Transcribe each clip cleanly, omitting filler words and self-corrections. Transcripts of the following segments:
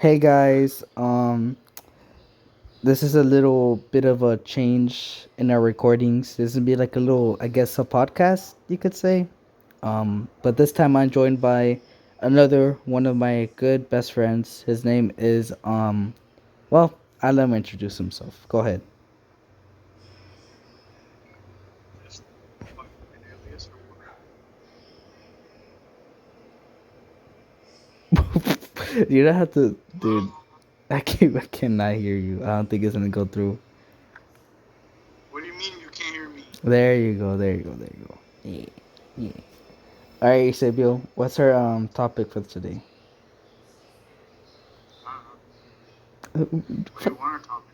Hey guys, this is a little bit of a change in our recordings. This would be like a little, I guess, a podcast, you could say. But this time I'm joined by another one of my good best friends. His name is well, I'll let him introduce himself. Go ahead. Just fucking alias or what? You don't have to, dude. Um, I cannot hear you. I don't think it's gonna go through. what do you mean you can't hear me? There you go. There you go. There you go. Yeah, yeah. All right, Sabio. What's our topic for today? Uh, Uh, what do you want to topic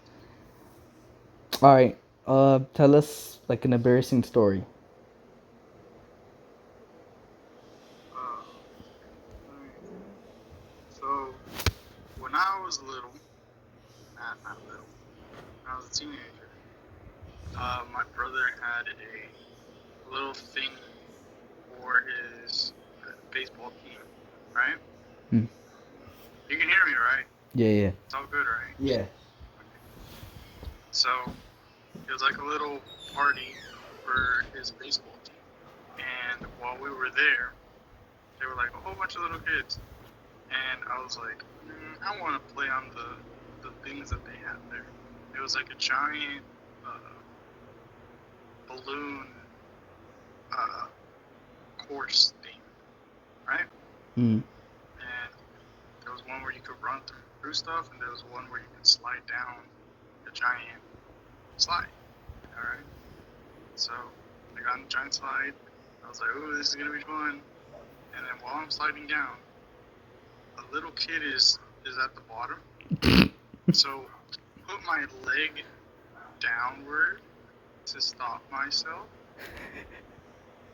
today? All right. Tell us like an embarrassing story. Uh, let me think. So, when I was little, not little, when I was a teenager, my brother had a little thing for his baseball team, right? Hmm. You can hear me, right? Yeah, yeah, It's all good, right? yeah. Okay. So, it was like a little party for his baseball team. And while we were there, they were like a whole bunch of little kids, and I was like, I want to play on the things that they had there. It was like a giant balloon uh, course thing, right? Hmm. And there was one where you could run through stuff, and there was one where you could slide down the giant slide. All right. So I got on the giant slide. I was like, "Ooh, this is gonna be fun." And then while I'm sliding down, a little kid is at the bottom. So put my leg downward to stop myself,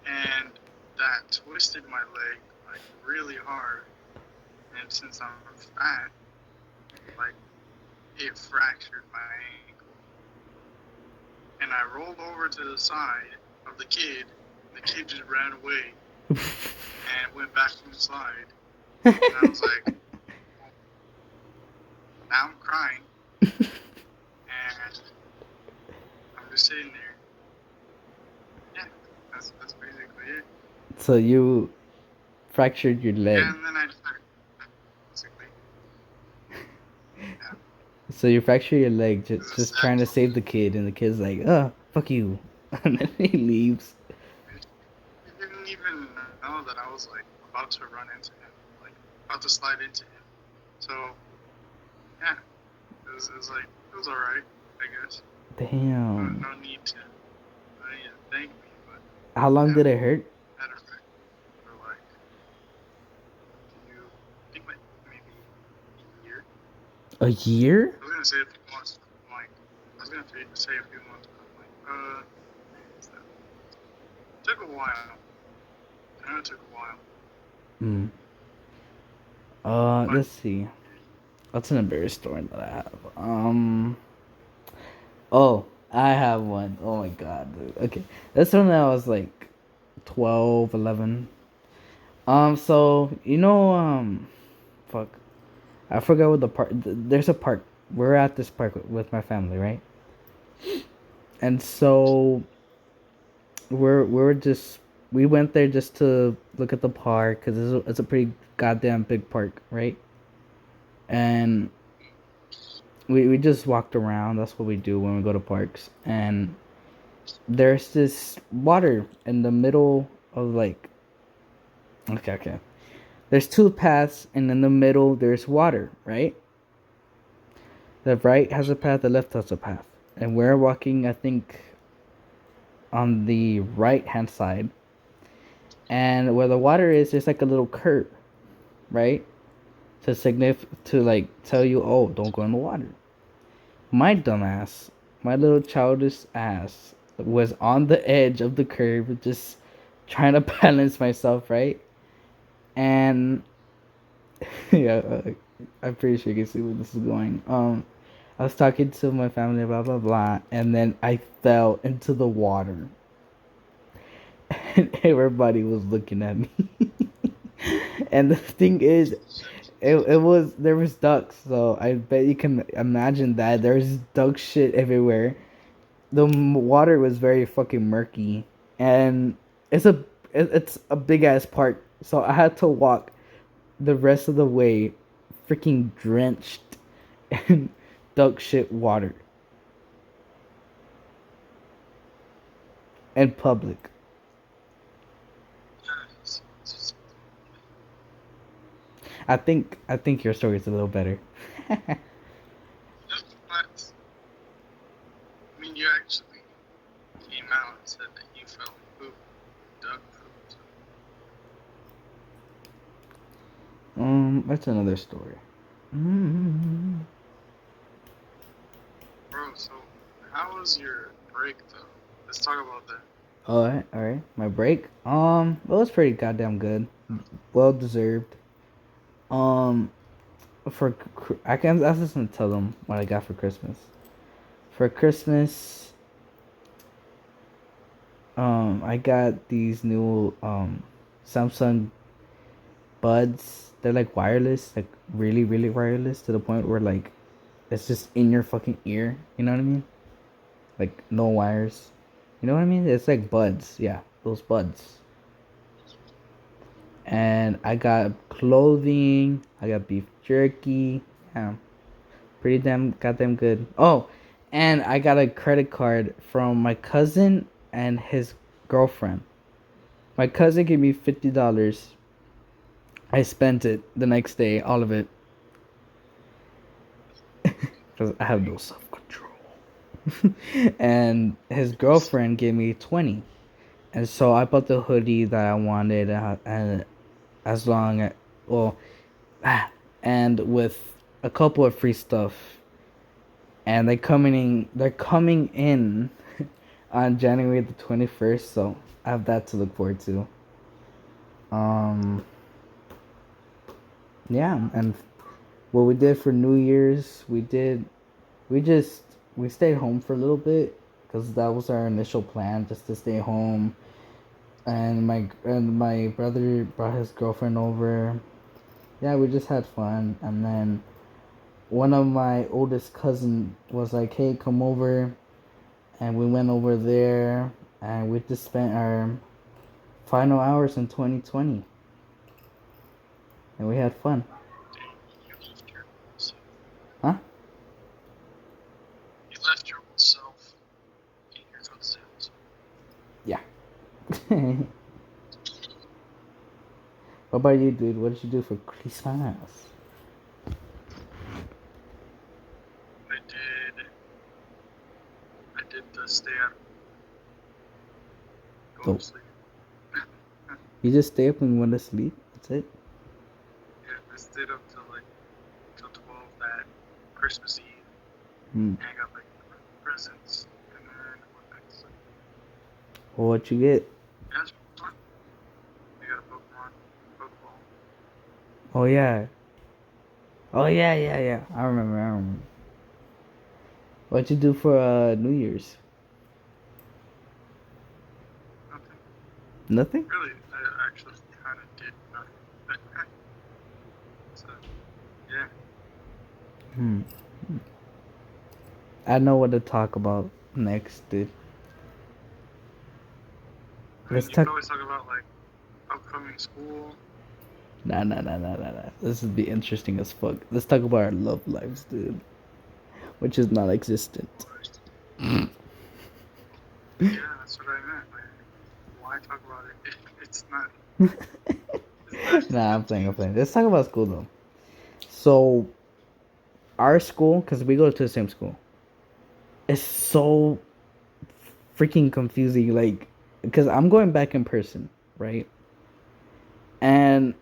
and that twisted my leg like really hard. And since I'm fat, like it fractured my ankle. And I rolled over to the side of the kid. The kid just ran away and went back to the slide. And I was like, well, now I'm crying, and I'm just sitting there. Yeah, that's basically it. So you fractured your leg. And then I just basically, yeah, So you fracture your leg it was a just sad trying to story. save the kid, and the kid's like, fuck you," and then he leaves. He didn't even know that I was like about to run into him, like about to slide into him. So yeah, it was like it was alright, I guess. No, Damn. no need to thank me, but How long yeah, did it hurt? had a friend for like I think like maybe a year. A year? I was gonna say a few months. I'm like I was gonna say a few months, but I'm like what's that? It took a while. I know it took a while, Hmm. but Let's see. What's an embarrassing story that I have? Oh, I have one. Oh my god, dude. Okay, this one I was like 12, 11. So fuck, I forgot what the park. There's a park. We're at this park with my family, right? And so we're just we went there just to look at the park because it's a pretty goddamn big park, right? And we just walked around. That's what we do when we go to parks. And there's this water in the middle of like, okay. There's two paths, and in the middle there's water, right? The right has a path, the left has a path, and we're walking, I think, on the right hand side. And where the water is, there's like a little curve, right? To like tell you, oh, don't go in the water. My dumbass, my little childish ass, was on the edge of the curve, just trying to balance myself, right? And yeah, I'm pretty sure you can see where this is going. I was talking to my family, blah blah blah, and then I fell into the water, and everybody was looking at me. And the thing is, shit. it was there was ducks, so I bet you can imagine that there's duck shit everywhere. The water was very fucking murky, and it's a it's a big ass park, so I had to walk the rest of the way, freaking drenched in duck shit water in public. I think your story is a little better. But I mean, you actually came out and said that you felt poop, duck poop. That's another story. Mm-hmm. Bro, so how was your break though? Let's talk about that. All right. My break. It was pretty goddamn good. Well deserved. Um, I can. I was just gonna tell them what I got for Christmas. For Christmas, I got these new Samsung buds. They're like wireless, like really, really wireless to the point where like it's just in your fucking ear. You know what I mean? Like no wires. You know what I mean? It's like buds. Yeah, those buds. And I got clothing. I got beef jerky. Yeah, pretty damn goddamn good. Oh, and I got a credit card from my cousin and his girlfriend. My cousin gave me $50. I spent it the next day, all of it, because I have no self control. And his girlfriend gave me 20, and so I bought the hoodie that I wanted, and as long as well, and with a couple of free stuff, and they're coming in on January the 21st, so I have that to look forward to. Um, yeah, and what we did for New Year's, we just we stayed home for a little bit because that was our initial plan, just to stay home. And my brother brought his girlfriend over. Yeah, we just had fun, and then one of my oldest cousin was like, "Hey, come over," and we went over there, and we just spent our final hours in 2020, and we had fun. You left your old self. Huh? You left your old self in your footsteps. Yeah. What about you, dude? What did you do for Christmas? I did the stay at go So to sleep. you just stay up and went to sleep? That's it? Yeah, I stayed up till 12 that Christmas Eve. Hmm. And I got like presents and then I went back to sleep. Well, what you get? Yeah, it's fun. We got a Pokeball. Oh yeah. Oh yeah. I remember. What you do for New Year's? Nothing. Nothing? Really, I actually kind of did nothing. So, yeah. Hmm. I know what to talk about next, dude. I mean, Let's you could talk. always talk about like upcoming school. Nah. This would be interesting as fuck. Let's talk about our love lives, dude. Which is not existent. Yeah, that's what I meant. Like, why talk about it if it's not? It's Nah, I'm playing. I'm not. playing. Let's talk about school though. So our school, because we go to the same school, is so freaking confusing. Like, because I'm going back in person, right? And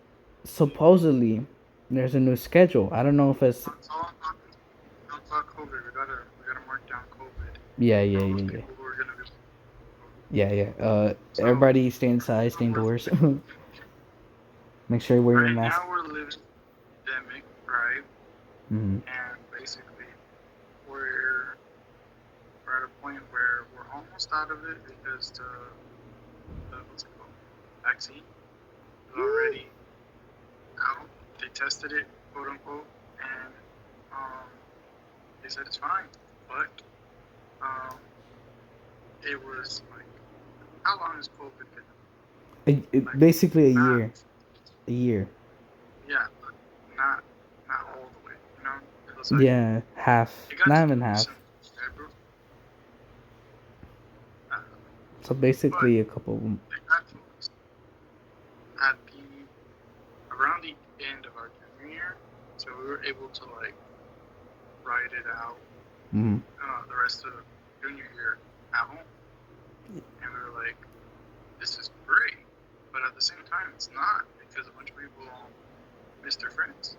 supposedly there's a new schedule. I don't know if it's Don't talk COVID. We gotta mark down COVID for all those yeah. people who are gonna be. Yeah. So Everybody stay inside, stay we're, indoors. Make sure you wear your right mask. now we're living pandemic, right? Mm-hmm. And basically we're we're at a point where we're almost out of it because the what's it called vaccine is already out. They tested it quote unquote, and um, they said it's fine, but um, it was like, how long has COVID been? Like, Basically a not, year. A year. yeah, but not all the way. You know, it was like Yeah, half. it got Not to even loose half. in February, uh, So but basically a couple. it got to loose at the around the end of our junior year, so we were able to like ride it out Mm-hmm. the rest of the junior year at home, and we were like, this is great, but at the same time, it's not because a bunch of people missed their friends.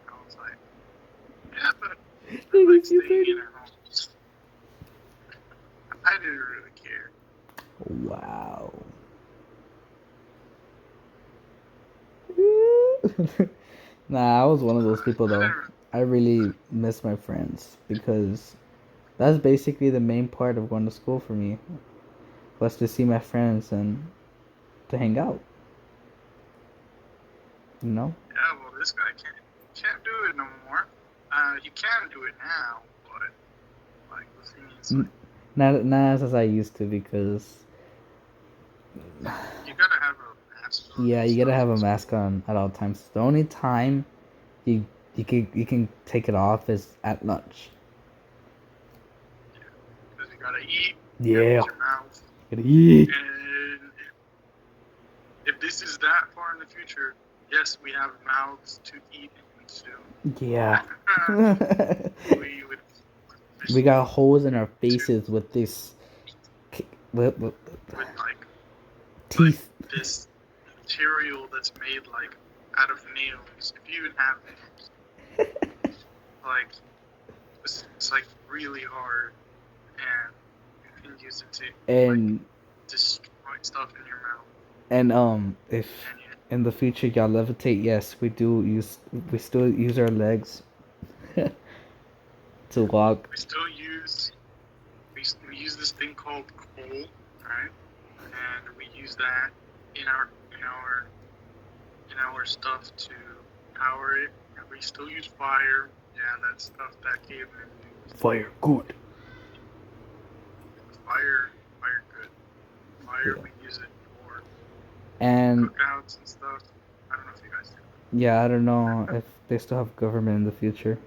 I was like, yeah, but I like staying in at home. I didn't really care. Wow. Nah, I was one of those people I though. didn't. I really miss my friends because that's basically the main part of going to school for me was to see my friends and to hang out. You know? Yeah, well, this guy can't do it no more. He can do it now, but like the thing is, like, Not as I used to because you gotta have a mask on yeah, and you gotta stuff have a in mask school. on at all times. The only time you you can take it off is at lunch. Yeah, because you gotta eat, you gotta Yeah, use your mouth, gotta eat. and if this is that far in the future, yes, we have mouths to eat and consume. Yeah. We would We got officially holes in our to faces with this with with like teeth. this material that's made like out of nails. If you even have nails, like it's like really hard, and you can use it to like And destroy stuff in your mouth. if And you, in the future y'all levitate, yes, we still use our legs to walk. we still use we use this thing called coal, right? And we use that in our in our in our stuff to power it. And we still use fire. Yeah, that stuff that cavemen used. Fire good. Fire good. Fire Yeah. we use it for And cookouts and stuff. I don't know if you guys do yeah, I don't know if they still have government in the future.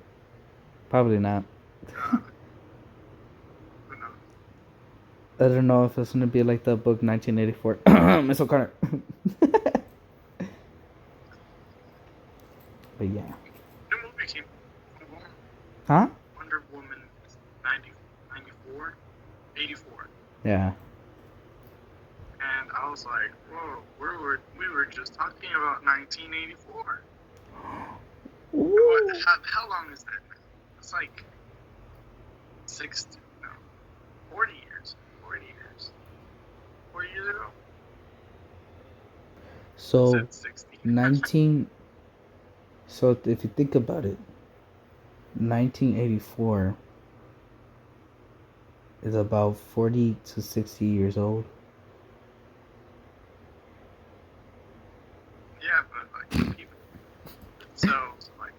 Probably not. that. Who knows? I don't know if it's gonna be like the book 1984. Missile Carter. But yeah. New movie came out. Huh? Wonder Woman 90, 94, 84. Yeah. And I was like, whoa, we were just talking about 1984. What? How long is that now? It's like 60, no, 40 years. 40 years. 40 years ago? So Said 60. 19. So if you think about it, 1984 is about 40 to 60 years old. Yeah, but like people. So like,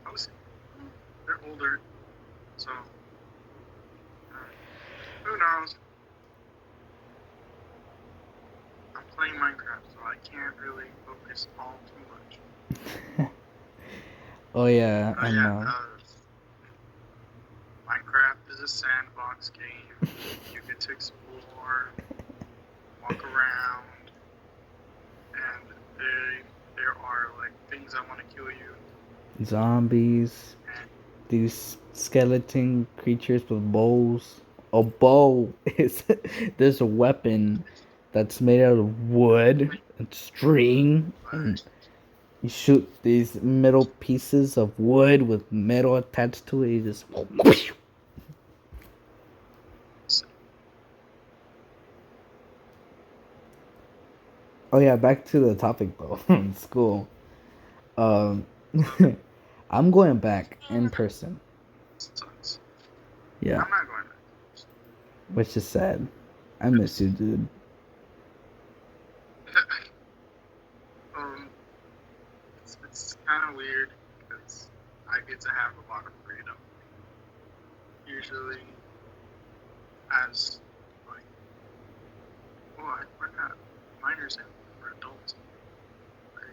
I was, they're older. So who knows? I'm playing Minecraft, so I can't really focus all too much. Oh yeah, and Yeah, Minecraft is a sandbox game. You get to explore, walk around, and there are like things that want to kill you. zombies, And these skeleton creatures with bows. A bow is there's a weapon that's made out of wood and string, and you shoot these metal pieces of wood with metal attached to it. You just oh yeah, back to the topic though. School. Um, I'm going back in person. sucks. Yeah, I'm not going which is sad. I miss you, dude. to. It's kind kind of weird because I get to have a lot of freedom. Usually, as like, well, I forgot minors and for adults, right?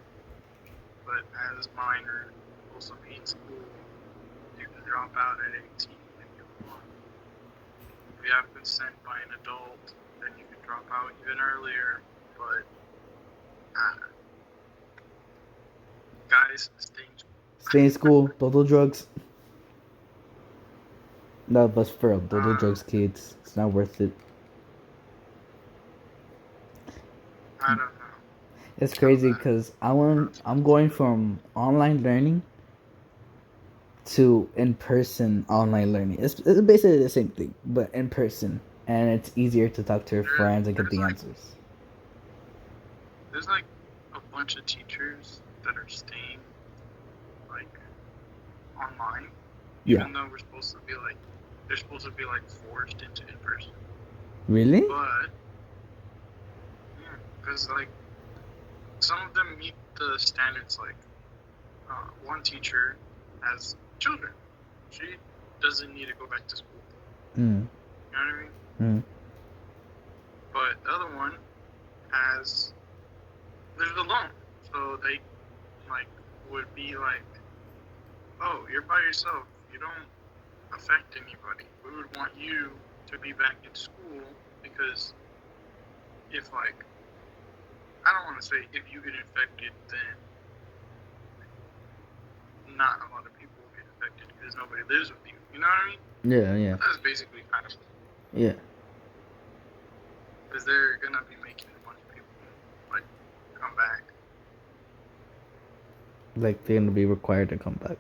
But as minor also means school, you can drop out at 18 if you want. If you have consent by an adult, then you can drop out even earlier. But guys, Stay in school. Don't do drugs. No, but for real, don't do drugs, kids. It's not worth it. I don't know. It's crazy because I'm going from online learning to in-person online learning. It's basically the same thing, but in person, and it's easier to talk to your friends and get the answers. There's like a bunch of teachers that are staying like online, even though we're supposed to be like they're supposed to be like forced into in person. Really? But yeah, because like some of them meet the standards. Like one teacher has children; she doesn't need to go back to school. You know what I mean? But the other one has there's a loan, so they like would be like, oh, you're by yourself, you don't affect anybody. We would want you to be back in school because if like I don't want to say if you get infected, then not a lot of people will get infected because nobody lives with you. You know what I mean? Yeah. That's basically kind of Yeah. Because they're gonna be making a bunch of people like come back. Like they're gonna be required to come back.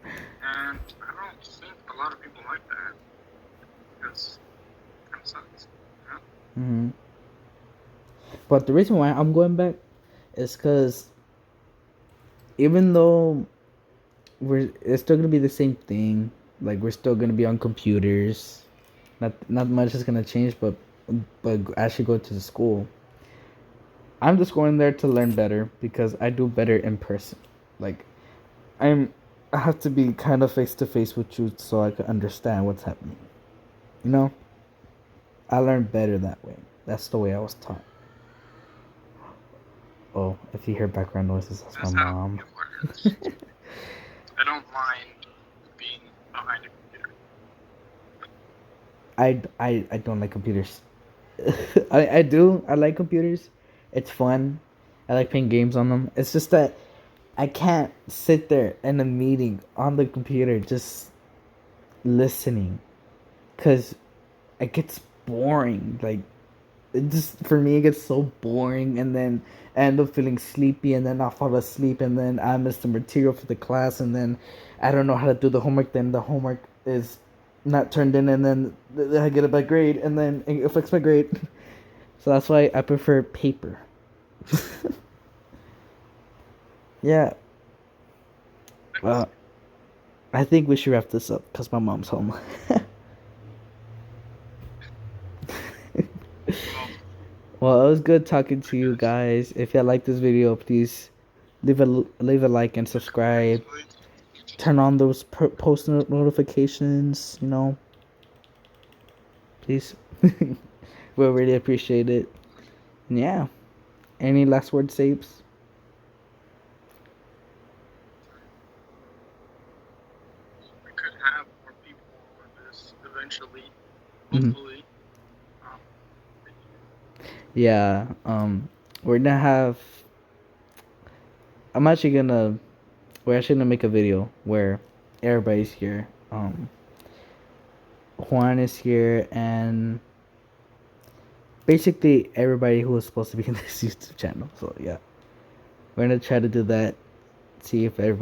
And I don't think a lot of people like that because it kind of sucks. But the reason why I'm going back is because even though it's still gonna be the same thing. Like we're still gonna be on computers. Not much is gonna change, but actually go to the school. I'm just going there to learn better because I do better in person. Like I have to be kind of face to face with you so I can understand what's happening. You know? I learn better that way. That's the way I was taught. Oh, if you hear background noises, that's my mom. I don't mind being behind a computer. I don't like computers. I do. I like computers. It's fun. I like playing games on them. It's just that I can't sit there in a meeting on the computer just listening, cause it gets boring. Like it just for me it gets so boring, and then I end up feeling sleepy, and then I fall asleep, and then I miss the material for the class, and then I don't know how to do the homework. Then the homework is not turned in, and then I get a bad grade, and then it affects my grade. So that's why I prefer paper. Yeah. Well, I think we should wrap this up because my mom's home. Well, it was good talking to you guys. If you like this video, please leave a like and subscribe. Turn on those post notifications. You know, please. We'll really appreciate it. And yeah. Any last word, Sapes? We could have more people on this eventually. Hopefully. Yeah. We're gonna have. I'm actually gonna. We're actually gonna make a video where everybody's here. Juan is here, and basically everybody who was supposed to be in this YouTube channel. So yeah, we're gonna try to do that. See if everybody.